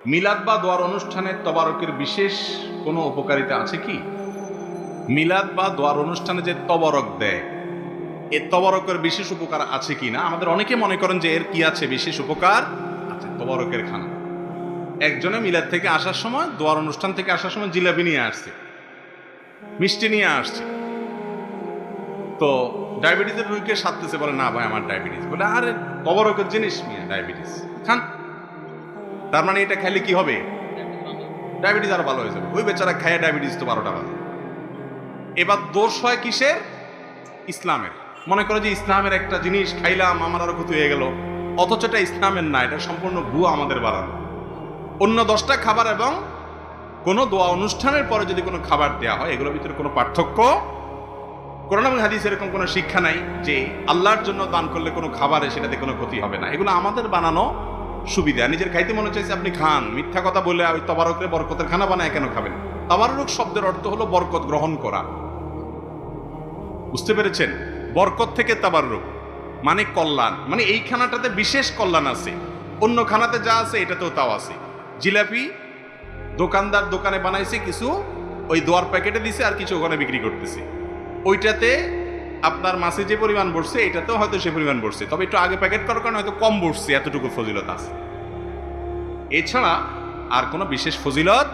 মিলাদ বা দোয়ার অনুষ্ঠানের তবারকের বিশেষ কোনো উপকারিতা আছে কি? মিলাদ বা দোয়ার অনুষ্ঠানে যে তবারক দেয়, এর তবারকের বিশেষ উপকার আছে কি না? আমাদের অনেকে মনে করেন যে এর কি আছে বিশেষ উপকার আছে। তবারকের খানা, একজনে মিলাদ থেকে আসার সময়, দোয়ার অনুষ্ঠান থেকে আসার সময় জিলাপি নিয়ে আসছে, মিষ্টি নিয়ে আসছে। তো ডায়াবেটিসের রোগীকে সাধতেছে, বলে না ভাই আমার ডায়াবেটিস। বলে আরে তবারকের জিনিস মিয়া, ডায়াবেটিস খান। তার মানে এটা খাইলে কি হবে? ডায়াবেটিস আরো ভালো হয়ে যাবে। ওই বেচারা খায় ডায়াবেটিস তো 12টা বাজে। এবার দোষ হয় কিসের? ইসলামের। মনে করে যে ইসলামের একটা জিনিস খাইলাম আমার আরো ক্ষতি হয়ে গেল, অথচ এটা ইসলামের না, এটা সম্পূর্ণ ভুয়া আমাদের বানানো। অন্য 10টা খাবার এবং কোনো দোয়া অনুষ্ঠানের পরে যদি কোনো খাবার দেওয়া হয়, এগুলোর ভিতরে কোনো পার্থক্য, কোরআন এবং হাদিসে এরকম কোনো শিক্ষা নাই যে আল্লাহর জন্য দান করলে কোনো খাবারে সেটাতে কোনো ক্ষতি হবে না। এগুলো আমাদের বানানো সুবিধা। নিজের খাইতে মনে চাইছে আপনি খান, মিথ্যা কথা বলে ওই তবারকের বরকতের খানা বানায় কেন খাবেন? তাবারুক শব্দের অর্থ হলো বরকত গ্রহণ করা। বুঝতে পেরেছেন? বরকত থেকে তাবারুক মানে কল্যাণ, মানে এই খানাটাতে বিশেষ কল্যাণ আছে, অন্য খানাতে যা আছে এটাতেও তাও আছে। জিলাপি দোকানদার দোকানে বানাইছে কিছু, ওই দোয়ার প্যাকেটে দিছে, আর কিছু ওখানে বিক্রি করতেছে। ওইটাতে আপনার মাছে যে পরিমাণ বসছে এটাতেও হয়তো সে পরিমাণ বসছে, তবে একটু আগে প্যাকেট করার কারণে হয়তো কম বসছে, এতটুকু ফজিলত আছে। এছাড়া আর কোনো বিশেষ ফজিলত